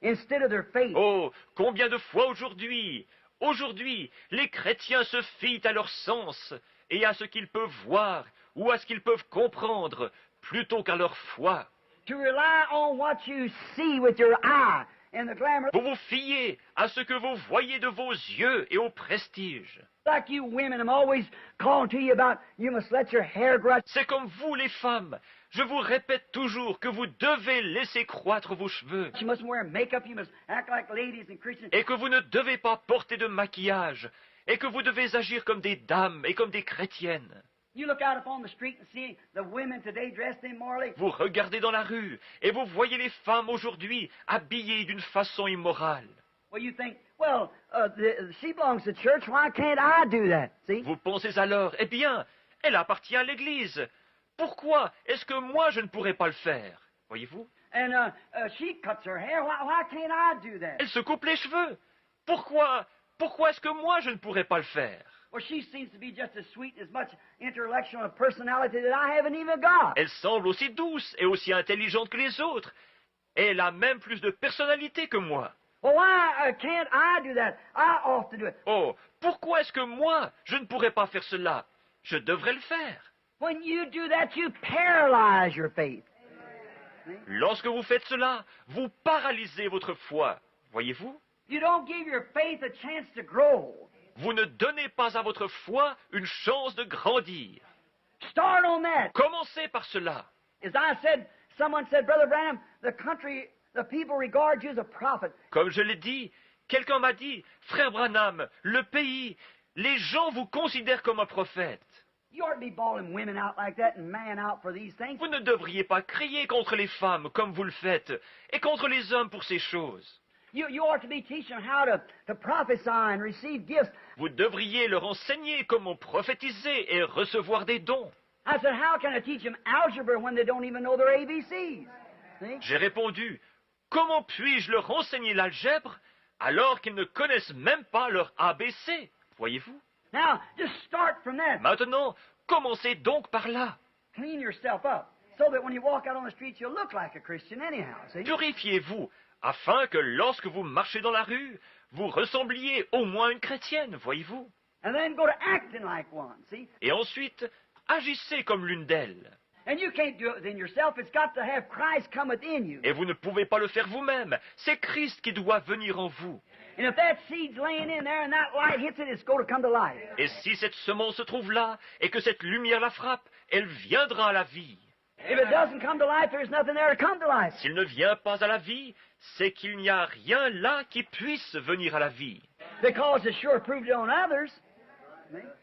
instead of their faith. Oh, combien de fois aujourd'hui, les chrétiens se fient à leur sens et à ce qu'ils peuvent voir ou à ce qu'ils peuvent comprendre plutôt qu'à leur foi. To rely on what you see with your eye and the glamour. Vous vous fiez à ce que vous voyez de vos yeux et au prestige. Like you women, I'm always calling to you about you must let your hair grow. C'est comme vous les femmes. Je vous répète toujours que vous devez laisser croître vos cheveux You mustn't wear makeup, you must act like ladies and Christians. et que vous ne devez pas porter de maquillage et que vous devez agir comme des dames et comme des chrétiennes. You look out upon the street and see the women today dressed immorally. Vous regardez dans la rue et vous voyez les femmes aujourd'hui habillées d'une façon immorale. Well, you think, well, she belongs to church. Why can't I do that? See? Vous pensez alors, eh bien, elle appartient à l'Église. Pourquoi est-ce que moi je ne pourrais pas le faire? Voyez-vous? And she cuts her hair. Why can't I do that? Elle se coupe les cheveux. Pourquoi est-ce que moi je ne pourrais pas le faire? Well, she seems to be just as sweet, as much intellectual personality that I haven't even got. Elle semble aussi douce et aussi intelligente que les autres. Et elle a même plus de personnalité que moi. Well, why can't I do that? I ought to do it. Oh, pourquoi est-ce que moi je ne pourrais pas faire cela? Je devrais le faire. When you do that, you paralyze your faith. Lorsque vous faites cela, vous paralysez votre foi. Voyez-vous? You don't give your faith a chance to grow. Vous ne donnez pas à votre foi une chance de grandir. Start on that. Commencez par cela. As I said, someone said, Brother Branham, the people regard you as a prophet. Comme je l'ai dit, quelqu'un m'a dit, Frère Branham, le pays, les gens vous considèrent comme un prophète. You ought to be bawling women out like that and man out for these things. Vous ne devriez pas crier contre les femmes comme vous le faites, et contre les hommes pour ces choses. You ought to be teaching them how to prophesy and receive gifts. Vous devriez leur enseigner comment prophétiser et recevoir des dons. I said, how can I teach them algebra when they don't even know their ABCs? See? J'ai répondu, comment puis-je leur enseigner l'algèbre alors qu'ils ne connaissent même pas leur ABC? Voyez-vous? Now, just start from that. Maintenant, commencez donc par là. Clean yourself up so that when you walk out on the streets, you'll look like a Christian anyhow. See? Purifiez-vous, afin que lorsque vous marchez dans la rue, vous ressembliez au moins à une chrétienne, voyez-vous? And then go to acting like one. See? Et ensuite, agissez comme l'une d'elles. And you can't do it within yourself. It's got to have Christ come within you. Et vous ne pouvez pas le faire vous-même. C'est Christ qui doit venir en vous. And if that seed's laying in there and that light hits it, it's going to come to life. Et si cette semence se trouve là, et que cette lumière la frappe, elle viendra à la vie. If it doesn't come to life, there's nothing there to come to life. S'il ne vient pas à la vie, c'est qu'il n'y a rien là qui puisse venir à la vie. Because it's sure proved it on others.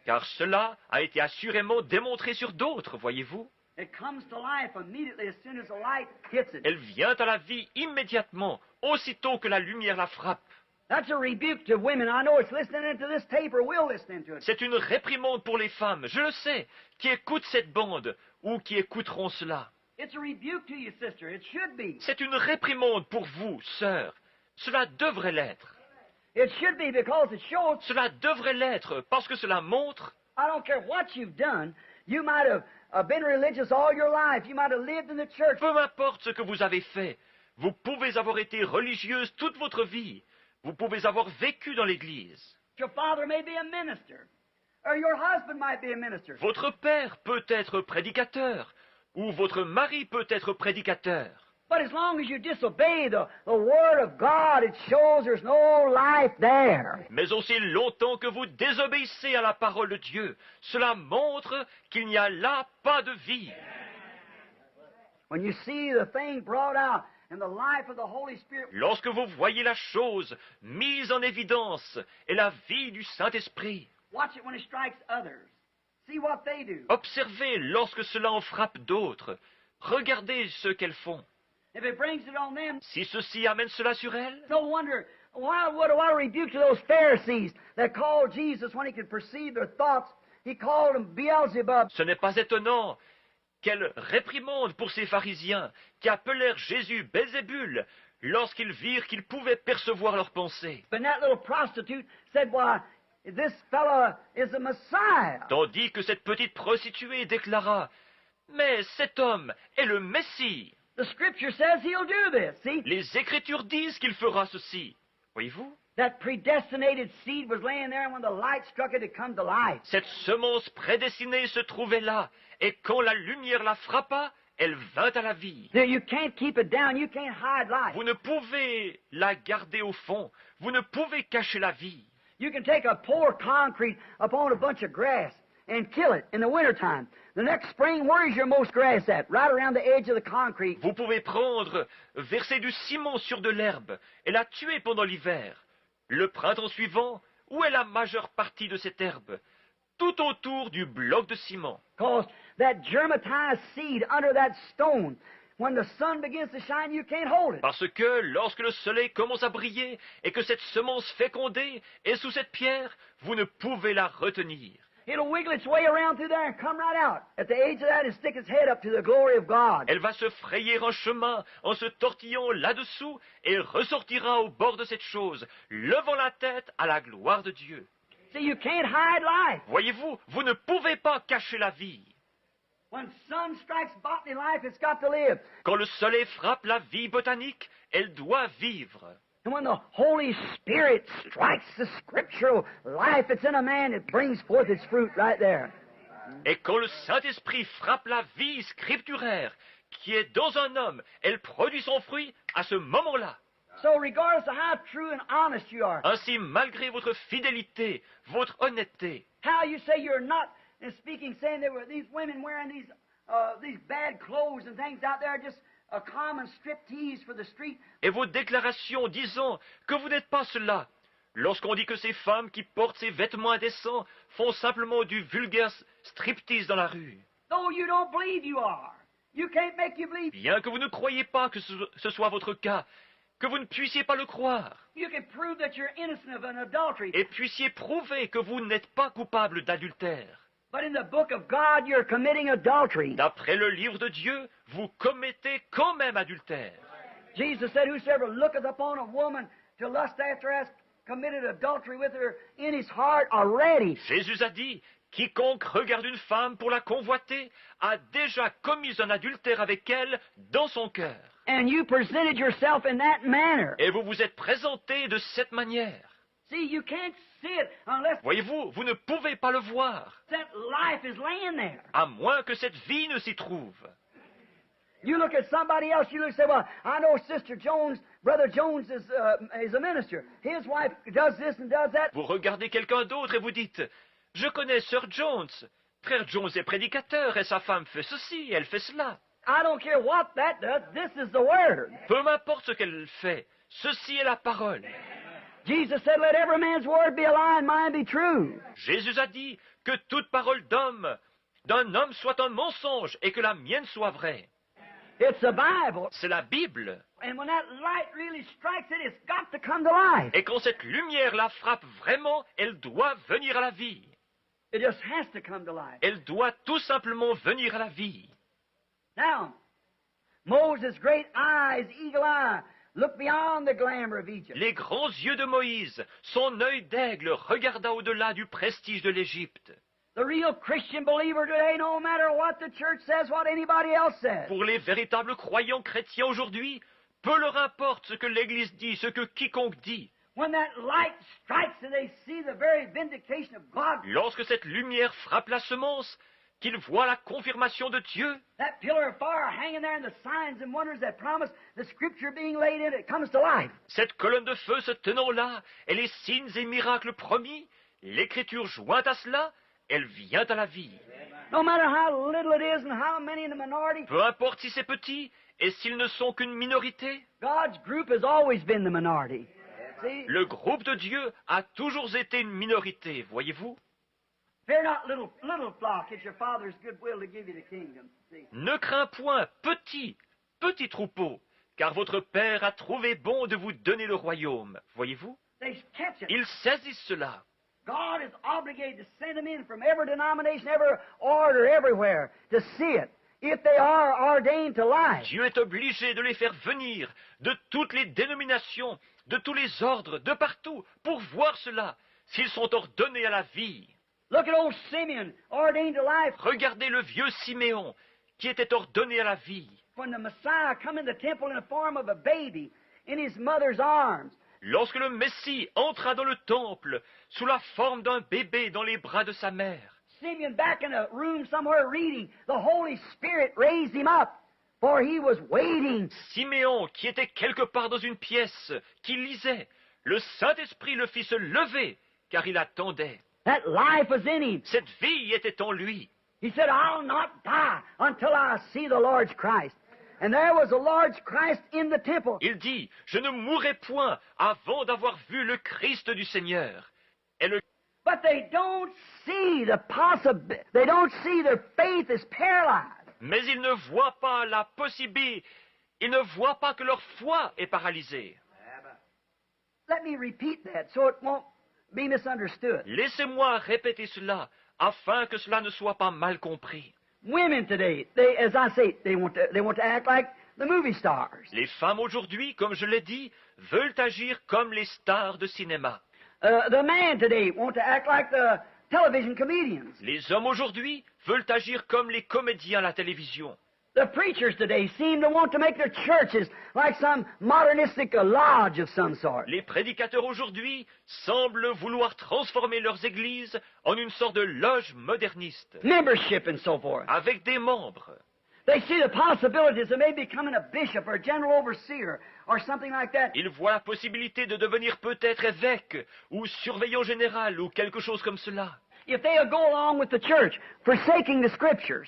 Car cela a été assurément démontré sur d'autres, voyez-vous. It comes to life immediately as soon as the light hits it. Elle vient à la vie immédiatement, aussitôt que la lumière la frappe. That's a rebuke to women. I know it's listening to this tape or will listen to it. C'est une réprimande pour les femmes, je le sais, qui écoutent cette bande ou qui écouteront cela. It's a rebuke to you, sister. It should be. C'est une réprimande pour vous, sœur. Cela devrait l'être. It should be because it shows. Cela devrait l'être parce que cela montre. I don't care what you've done. You might have been religious all your life. You might have lived in the church. Peu importe ce que vous avez fait, vous pouvez avoir été religieuse toute votre vie. Vous pouvez avoir vécu dans l'Église. Your father may be a minister, or your husband might be a minister. Votre père peut être prédicateur, ou votre mari peut être prédicateur. But as long as you disobey the Word of God, it shows there's no life there. Mais aussi longtemps que vous désobéissez à la parole de Dieu, cela montre qu'il n'y a là pas de vie. When you see the thing brought out and the life of the Holy Spirit, Lorsque vous voyez la chose mise en évidence et la vie du Saint-Esprit, watch it when it strikes others. See what they do. observez lorsque cela en frappe d'autres. Regardez ce qu'elles font. If it brings it on them, Si ceci amène cela sur elles, no wonder. What a rebuke to those Pharisees that called Jesus when he could perceive their thoughts. He called him Beelzebub. ce n'est pas étonnant. Quelle réprimande pour ces pharisiens qui appelèrent Jésus Belzébul lorsqu'ils virent qu'ils pouvaient percevoir leurs pensées. And that little prostitute said, "Why, this fellow is the Messiah." Tandis que cette petite prostituée déclara « Mais cet homme est le Messie !» The Scripture says He'll do this. See? Les Écritures disent qu'il fera ceci. Voyez-vous? That predestinated seed was laying there, and when the light struck it, it come to life. Cette semence prédestinée se trouvait là, et quand la lumière la frappa, elle vint à la vie. Now, you can't keep it down. You can't hide life. Vous ne pouvez la garder au fond. Vous ne pouvez cacher la vie. You can take a pour concrete upon a bunch of grass and kill it in the wintertime. The next spring, where is your most grass at? Right around the edge of the concrete. Vous pouvez prendre, verser du ciment sur de l'herbe et la tuer pendant l'hiver. Le printemps suivant, où est la majeure partie de cette herbe? Tout autour du bloc de ciment. Because that germatized seed under that stone, when the sun begins to shine, you can't hold it. Parce que lorsque le soleil commence à briller et que cette semence fécondée est sous cette pierre, vous ne pouvez la retenir. It'll wiggle its way around through there and come right out at the edge of that and stick its head up to the glory of God. Elle va se frayer un chemin en se tortillant là-dessous et ressortira au bord de cette chose, levant la tête à la gloire de Dieu. See, you can't hide life. Voyez-vous, vous ne pouvez pas cacher la vie. When sun strikes botany life, it's got to live. Quand le soleil frappe la vie botanique, elle doit vivre. And when the Holy Spirit strikes the scriptural life that's in a man, it brings forth its fruit right there. Et quand le Saint-Esprit frappe la vie scripturaire qui est dans un homme, elle produit son fruit à ce moment-là. So regardless of how true and honest you are, Ainsi, malgré votre fidélité, votre honnêteté, how you say you're not, in speaking, saying there were these women wearing these bad clothes and things out there, just a common striptease for the street. et vos déclarations disant que vous n'êtes pas cela, lorsqu'on dit que ces femmes qui portent ces vêtements indécents font simplement du vulgaire striptease dans la rue. Though you don't believe you are. You can't make you believe. Bien que vous ne croyiez pas que ce soit votre cas, que vous ne puissiez pas le croire, You can prove that you're innocent of an adultery. et puissiez prouver que vous n'êtes pas coupable d'adultère. But in the book of God, you're committing adultery. D'après le livre de Dieu, vous commettez quand même adultère. Jesus said, whosoever looketh upon a woman to lust after has committed adultery with her in his heart already. Jésus a dit, quiconque regarde une femme pour la convoiter a déjà commis un adultère avec elle dans son cœur. And you presented yourself in that manner. Et vous vous êtes présenté de cette manière. See, you can't see it unless Voyez-vous, vous ne pouvez pas le voir, that life is laying there. à moins que cette vie ne s'y trouve. You look at somebody else, you look and say, well, I know Sister Jones, Brother Jones is a minister. His wife does this and does that. Vous regardez quelqu'un d'autre et vous dites, je connais Sir Jones. Frère Jones est prédicateur et sa femme fait ceci, elle fait cela. I don't care what that does. This is the Word. Peu m'importe ce qu'elle fait, ceci est la parole. Jesus said, let every man's word be a lie and mine be true. Jésus a dit que toute parole d'un homme soit un mensonge et que la mienne soit vraie. It's the Bible. C'est la Bible. And when that light really strikes it, it's got to come to life. Et quand cette lumière la frappe vraiment, elle doit venir à la vie. It just has to come to life. Elle doit tout simplement venir à la vie. Now, Moses' great eyes, eagle eye, look beyond the glamour of Egypt. Les grands yeux de Moïse, son œil d'aigle regarda au-delà du prestige de l'Égypte. The real Christian believer today, no matter what the church says, what anybody else says. Pour les véritables croyants chrétiens aujourd'hui, peu leur importe ce que l'Église dit, ce que quiconque dit. When that light strikes and they see the very vindication of God, Lorsque cette lumière frappe la semence, qu'ils voient la confirmation de Dieu, that pillar of fire hanging there and the signs and wonders that promise, the scripture being laid in it comes to life. cette colonne de feu se tenant là, et les signes et miracles promis, l'Écriture jointe à cela, elle vient à la vie. No matter how little it is and how many in the minority, Peu importe si c'est petit, et s'ils ne sont qu'une minorité, God's group has always been the minority. See? le groupe de Dieu a toujours été une minorité, voyez-vous. Fear not, little flock. It's your Father's good will to give you the kingdom. See? Ne crains point, petit troupeau, car votre Père a trouvé bon de vous donner le royaume, voyez-vous. They catch it. Ils saisissent cela. God is obligated to send them in from every denomination, every order, everywhere to see it. If they are ordained to life. Dieu est obligé de les faire venir de toutes les dénominations, de tous les ordres, de partout, pour voir cela, s'ils sont ordonnés à la vie. Look at old Simeon, ordained to life. Regardez le vieux Siméon, qui était ordonné à la vie. when the Messiah come in the temple in the form of a baby in his mother's arms. Lorsque le Messie entra dans le temple sous la forme d'un bébé dans les bras de sa mère, Simeon back in a room somewhere reading, the Holy Spirit raised him up, for he was waiting. Siméon, qui était quelque part dans une pièce, qui lisait, le Saint-Esprit le fit se lever, car il attendait. That life was in him. Cette vie était en lui. He said, I'll not die until I see the Lord's Christ. And there was the Lord's Christ in the temple. Il dit, je ne mourrai point avant d'avoir vu le Christ du Seigneur. Et le But they don't see the possibility. They don't see their faith is paralyzed. Mais ils ne voient pas la possibilité, ils ne voient pas que leur foi est paralysée. Let me repeat that so it won't be misunderstood. Laissez-moi répéter cela, afin que cela ne soit pas mal compris. Women today, they, as I say, they want to act like the movie stars. Les femmes aujourd'hui, comme je l'ai dit, veulent agir comme les stars de cinéma. The man today want to act like the television comedians. Les hommes aujourd'hui veulent agir comme les comédiens à la télévision. The preachers today seem to want to make their churches like some modernistic lodge of some sort. Les prédicateurs aujourd'hui semblent vouloir transformer leurs églises en une sorte de loge moderniste, Membership and so forth. avec des membres. They see the possibilities of maybe becoming a bishop or a general overseer or something like that. Ils voient la possibilité de devenir peut-être évêque ou surveillant général ou quelque chose comme cela. If they'll go along with the church, forsaking the scriptures,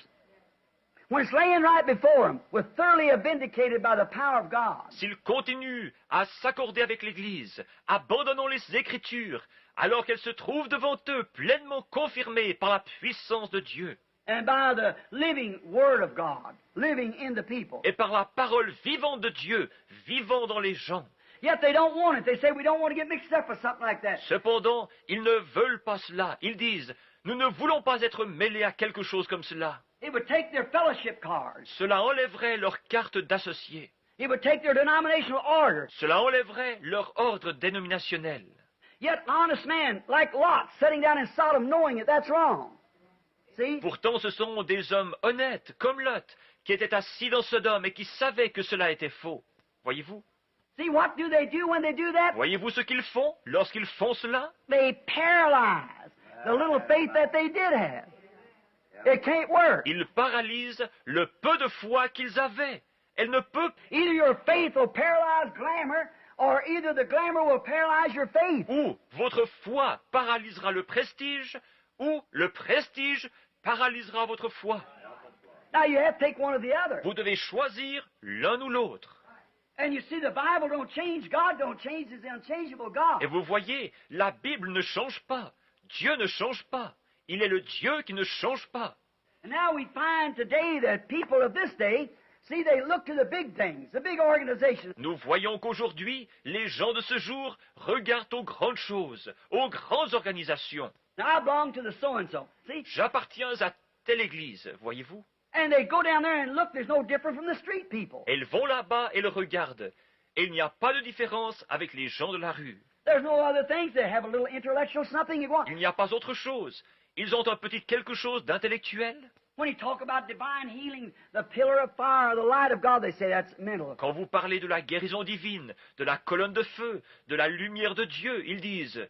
when it's laying right before them, with thoroughly vindicated by the power of God. S'ils continuent à s'accorder avec l'Église, abandonnant les Écritures, alors qu'elles se trouvent devant eux pleinement confirmées par la puissance de Dieu And by the living Word of God, living in the people. et par la parole vivante de Dieu, vivant dans les gens. Yet they don't want it. They say, we don't want to get mixed up with something like that. Cependant, ils ne veulent pas cela. Ils disent, nous ne voulons pas être mêlés à quelque chose comme cela. It would take their fellowship cards. Cela enlèverait leur carte d'associé. It would take their denominational order. Cela enlèverait leur ordre dénominationnel. Yet an honest man, like Lot, sitting down in Sodom knowing it, that's wrong. See? Pourtant, ce sont des hommes honnêtes, comme Lot, qui étaient assis dans Sodome et qui savaient que cela était faux. Voyez-vous? See, what do they do when they do that? Voyez-vous ce qu'ils font lorsqu'ils font cela? They paralyze the little faith that they did have. It can't work. Ils paralysent le peu de foi qu'ils avaient. Elle ne peut, Either your faith will paralyze glamour, or either the glamour will paralyze your faith. ou votre foi paralysera le prestige, ou le prestige paralysera votre foi. Now you have to take one or the other. Vous devez choisir l'un ou l'autre. And you see, the Bible don't change. God don't change. It's the unchangeable God. Et vous voyez, la Bible ne change pas. Dieu ne change pas. Il est le Dieu qui ne change pas. And now we find today that people of this day, see, they look to the big things, the big organizations. Nous voyons qu'aujourd'hui, les gens de ce jour regardent aux grandes choses, aux grandes organisations. Now, I belong to the so-and-so, see? J'appartiens à telle église, voyez-vous? And they go down there and look, there's no different from the street people. Elles vont là-bas et le regardent. Et il n'y a pas de différence avec les gens de la rue. There's no other things. They have a little intellectual something you want. Il n'y a pas autre chose. Ils ont un petit quelque chose d'intellectuel. When you talk about divine healing, the pillar of fire, the light of God, they say that's mental. Quand vous parlez de la guérison divine, de la colonne de feu, de la lumière de Dieu, ils disent,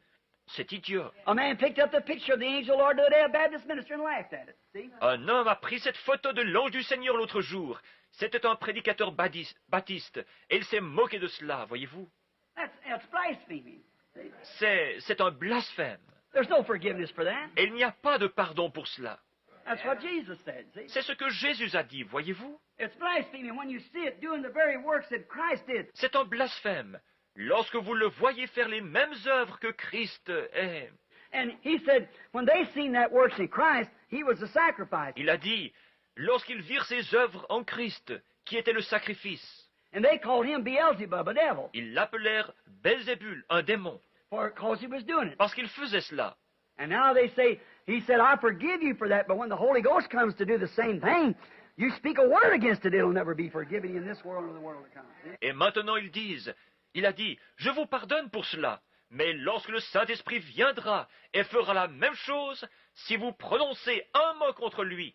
c'est idiot. A man picked up the picture of the angel Lord the other day, a Baptist minister, and laughed at it. See? Un homme a pris cette photo de l'ange du Seigneur l'autre jour. C'était un prédicateur baptiste, et il s'est moqué de cela, voyez-vous. That's blasphemy. See? C'est un blasphème. There's no forgiveness for that. Et il n'y a pas de pardon pour cela. That's what Jesus said. See? C'est ce que Jésus a dit, voyez-vous. It's blasphemy when you see it doing the very works that Christ did. C'est un blasphème. Lorsque vous le voyez faire les mêmes œuvres que Christ est. And he said, when they seen that works in Christ, he was the sacrifice. Il a dit, lorsqu'ils virent ses œuvres en Christ, qui était le sacrifice, And they called him Beelzebub, a devil, ils l'appelèrent Belzébul, un démon, because he was doing it. parce qu'il faisait cela. And now they say, he said, I forgive you for that, but when the Holy Ghost comes to do the same thing, you speak a word against it, it'll never be forgiven you in this world or the world to come. See? Et maintenant ils disent, il a dit, je vous pardonne pour cela, mais lorsque le Saint-Esprit viendra et fera la même chose, si vous prononcez un mot contre lui,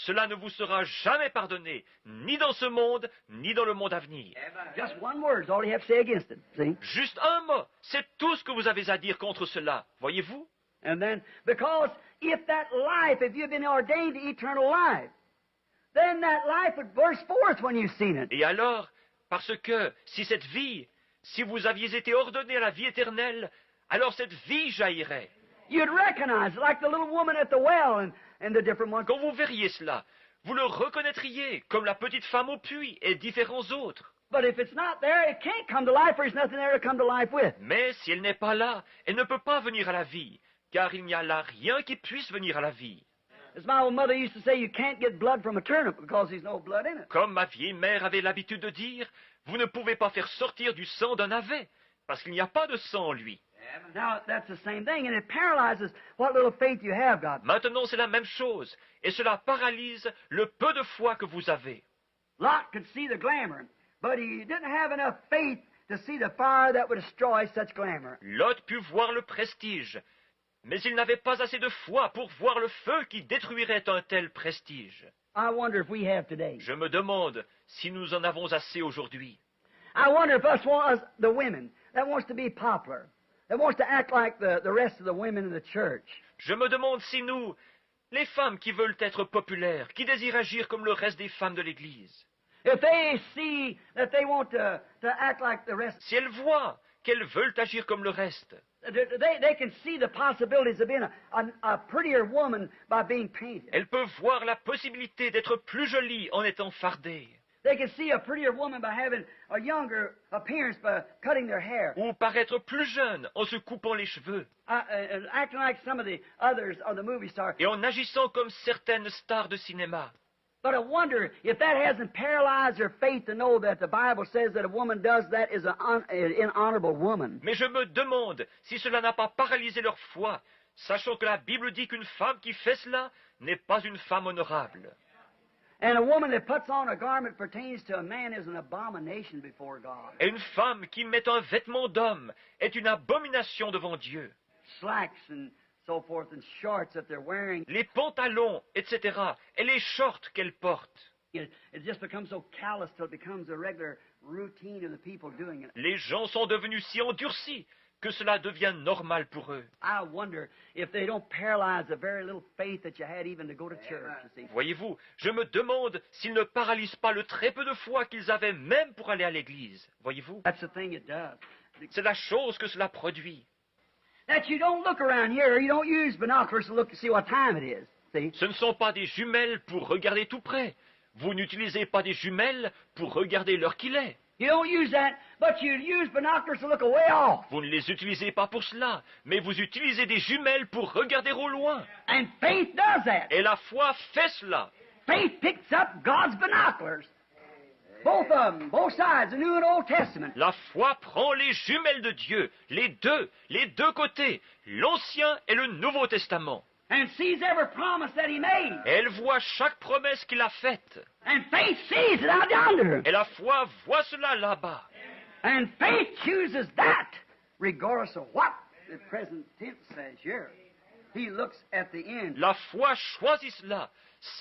cela ne vous sera jamais pardonné, ni dans ce monde, ni dans le monde à venir. Just one word is all you have to say against it. See? Juste un mot, c'est tout ce que vous avez à dire contre cela, voyez-vous? And then, because if that life, if you've been ordained to eternal life, then that life would burst forth when you've seen it. Et alors, parce que si cette vie, si vous aviez été ordonné à la vie éternelle, alors cette vie jaillirait. You'd recognize it, like the little woman at the well and the different ones. Quand vous verriez cela, vous le reconnaîtriez comme la petite femme au puits et différents autres. But if it's not there, it can't come to life, there's nothing there to come to life with. Mais si elle n'est pas là, elle ne peut pas venir à la vie, car il n'y a là rien qui puisse venir à la vie. As my old mother used to say, you can't get blood from a turnip because there's no blood in it. Comme ma vieille mère avait l'habitude de dire, vous ne pouvez pas faire sortir du sang d'un navet, parce qu'il n'y a pas de sang en lui. Now, that's the same thing, and it paralyzes what little faith you have, God. Maintenant, c'est la même chose, et cela paralyse le peu de foi que vous avez. Lot could see the glamour, but he didn't have enough faith to see the fire that would destroy such glamour. Lot put voir le prestige, mais il n'avait pas assez de foi pour voir le feu qui détruirait un tel prestige. I wonder if we have today. Je me demande si nous en avons assez aujourd'hui. I wonder if the women that wants to be popular, that wants to act like the rest of the women in the church. Je me demande si nous, les femmes qui veulent être populaires, qui désirent agir comme le reste des femmes de l'Église, If they see that they want to act like the rest, si elles voient qu'elles veulent agir comme le reste, they can see the possibilities of being a prettier woman by being painted. elles peuvent voir la possibilité d'être plus jolies en étant fardées, They can see a prettier woman by having a younger appearance by cutting their hair. ou paraître plus jeunes en se coupant les cheveux, Acting like some of the others of the movie stars. et en agissant comme certaines stars de cinéma. But I wonder if that hasn't paralyzed their faith to know that the Bible says that a woman does that is an inhonorable woman. Mais je me demande si cela n'a pas paralysé leur foi, sachant que la Bible dit qu'une femme qui fait cela n'est pas une femme honorable. And a woman that puts on a garment pertains to a man is an abomination before God. Et une femme qui met un vêtement d'homme est une abomination devant Dieu. Slacks and so forth and shorts that they're wearing. Les pantalons, etc., et les shorts qu'elle porte. It just becomes so callous till it becomes a regular routine of the people doing it. Les gens sont devenus si endurcis que cela devient normal pour eux. I wonder if they don't paralyze the very little faith that you had even to go to church, you see. Voyez-vous, je me demande s'ils ne paralysent pas le très peu de foi qu'ils avaient même pour aller à l'église. Voyez-vous, That's the thing it does. c'est la chose que cela produit. That you don't look around here, you don't use binoculars to look to see what time it is. See? Ce ne sont pas des jumelles pour regarder tout près. Vous n'utilisez pas des jumelles pour regarder l'heure qu'il est. You don't use that, but you use binoculars to look away off. Vous ne les utilisez pas pour cela, mais vous utilisez des jumelles pour regarder au loin. And faith does that. Et la foi fait cela. Faith picks up God's binoculars. Both of them, both sides, the New and Old Testament. La foi prend les jumelles de Dieu, les deux côtés, l'Ancien et le Nouveau Testament. And sees every promise that He made. Et elle voit chaque promesse qu'il a faite. And faith sees it out yonder. Et la foi voit cela là-bas. And faith chooses that, regardless of what the present tense says here. He looks at the end. La foi choisit cela,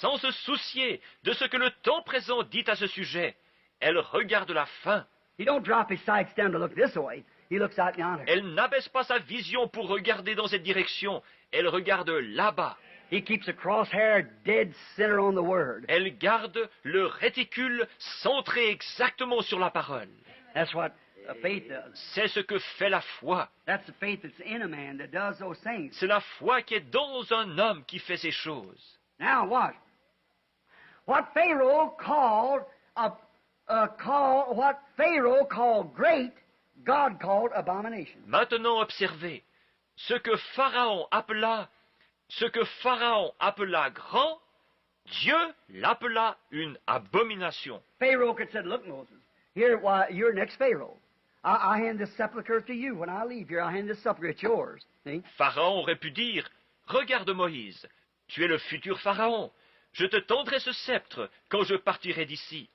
sans se soucier de ce que le temps présent dit à ce sujet. Elle regarde la fin. He don't drop his sights down to look this way. He looks out yonder. Elle n'abaisse pas sa vision pour regarder dans cette direction. Elle regarde là-bas. He keeps a crosshair dead center on the Word. Elle garde le réticule centré exactement sur la parole. That's what faith does. C'est ce que fait la foi. That's the faith that's in a man that does those things. C'est la foi qui est dans un homme qui fait ces choses. Now what? What Pharaoh called what Pharaoh called great, God called abomination. Maintenant observez ce que Pharaon appela grand, Dieu l'appela une abomination. Pharaoh could say, "Look, Moses, here, why you're next Pharaoh. I hand this sepulchre to you. When I leave here, I hand this sepulchre. It's yours." See? Pharaon aurait pu dire, regarde Moïse, tu es le futur Pharaon. Je te tendrai ce sceptre quand je partirai d'ici.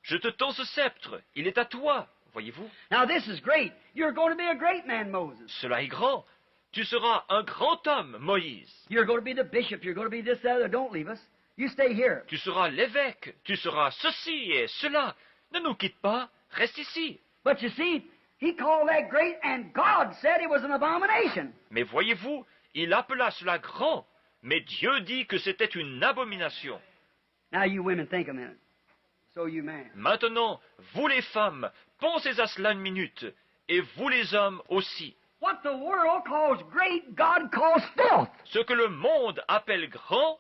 Je te tends ce sceptre, il est à toi, voyez-vous. Now this is great. You're going to be a great man, Moses. Cela est grand. Tu seras un grand homme, Moïse. You're going to be the bishop. You're going to be this, that, other. Don't leave us. You stay here. Tu seras l'évêque, tu seras ceci et cela. Ne nous quitte pas, reste ici. But you see, he called that great, and God said it was an abomination. Mais voyez-vous, il appela cela grand, mais Dieu dit que c'était une abomination. Now you women think a minute. So you men. Maintenant, vous les femmes, pensez à cela une minute, et vous les hommes aussi. What the world calls great, God calls filth. Ce que le monde appelle grand,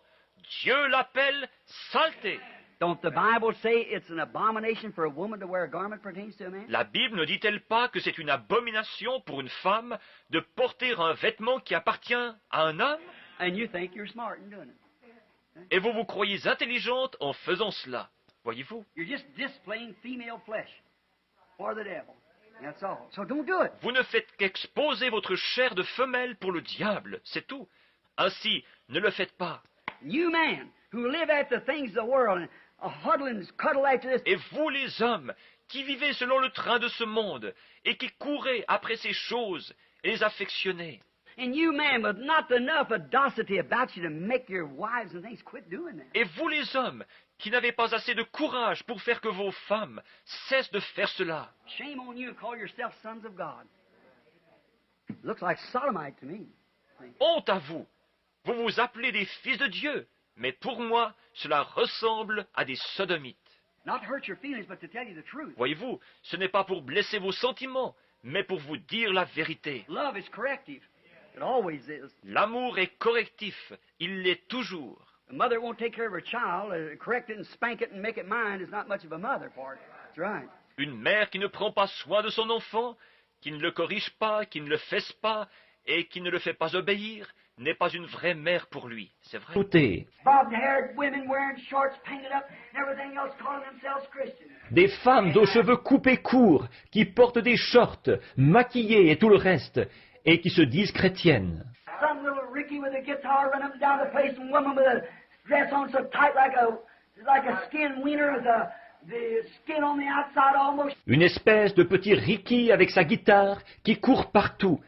Dieu l'appelle saleté. Don't the Bible say it's an abomination for a woman to wear a garment pertains to a man? La Bible ne dit-elle pas que c'est une abomination pour une femme de porter un vêtement qui appartient à un homme? And you think you're smart in doing it. Et vous vous croyez intelligente en faisant cela. Voyez-vous? You're just displaying female flesh for the devil. That's all. So don't do it. Vous ne faites qu'exposer votre chair de femelle pour le diable, c'est tout. Ainsi, ne le faites pas. You men who live after the things of the world and huddle and cuddle after this. Et vous les hommes, qui vivez selon le train de ce monde, et qui courez après ces choses, et les affectionnez. And you men with not enough audacity about you to make your wives and things quit doing that. Et vous les hommes, qui n'avez pas assez de courage pour faire que vos femmes cessent de faire cela. Shame on you to call yourself sons of God. Looks like sodomite to me. Honte à vous! Vous vous appelez des fils de Dieu, mais pour moi, cela ressemble à des sodomites. Not to hurt your feelings, but to tell you the truth. Voyez-vous, ce n'est pas pour blesser vos sentiments, mais pour vous dire la vérité. Love is corrective. It always is. L'amour est correctif, il l'est toujours. A mother won't take care of her child, correct it and spank it and make it mine is not much of a mother for it. That's right. Une mère qui ne prend pas soin de son enfant, qui ne le corrige pas, qui ne le fesse pas, et qui ne le fait pas obéir, n'est pas une vraie mère pour lui. C'est vrai. Écoutez, Bobbed-haired women wearing shorts painted up and everything else calling themselves Christians. des femmes aux cheveux coupés courts, qui portent des shorts, maquillées et tout le reste, et qui se disent chrétiennes. Some little Ricky with a guitar running up and down the place, and woman with a dress on so tight like a skin wiener with the skin on the outside almost. Une espèce de petit Ricky avec sa guitare qui court partout.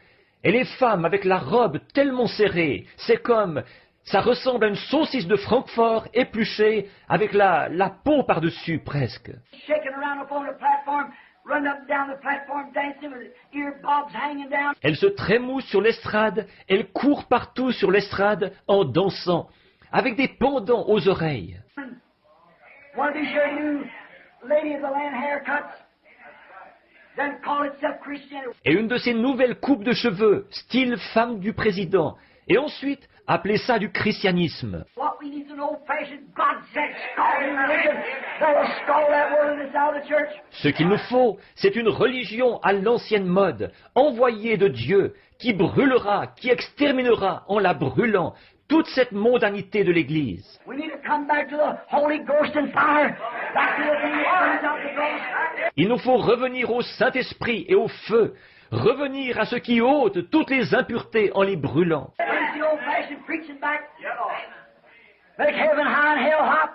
Et les femmes avec la robe tellement serrée, c'est comme, ça ressemble à une saucisse de Francfort épluchée avec la peau par-dessus presque. Shaking around up on the platform, running up and down the platform, dancing with ear bobs hanging down. Elles se trémoussent sur l'estrade, elles courent partout sur l'estrade en dansant, avec des pendants aux oreilles. One of these your new lady of the land haircuts, then call itself Christianity. Et une de ces nouvelles coupes de cheveux, style femme du président, et ensuite appeler ça du christianisme. What we need is an old-fashioned God-sent scalding religion that will scald that wilderness out of the church. Ce qu'il nous faut, c'est une religion à l'ancienne mode, envoyée de Dieu, qui brûlera, qui exterminera en la brûlant toute cette mondanité de l'Église. We need to come back to the Holy Ghost and fire, back to the thing that burns out the ghost. Il nous faut revenir au Saint-Esprit et au feu, revenir à ce qui ôte toutes les impuretés en les brûlant. Where's the old-fashioned preaching back? Make heaven high and hell hot.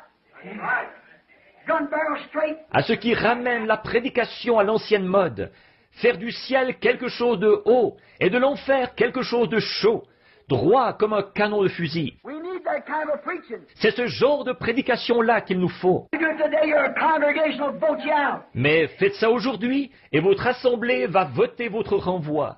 Gun barrel straight. À ce qui ramène la prédication à l'ancienne mode, faire du ciel quelque chose de haut et de l'enfer quelque chose de chaud, droit comme un canon de fusil. We need that kind of preaching. C'est ce genre de prédication-là qu'il nous faut. You do it today, your congregation will vote you out. Mais faites ça aujourd'hui et votre assemblée va voter votre renvoi.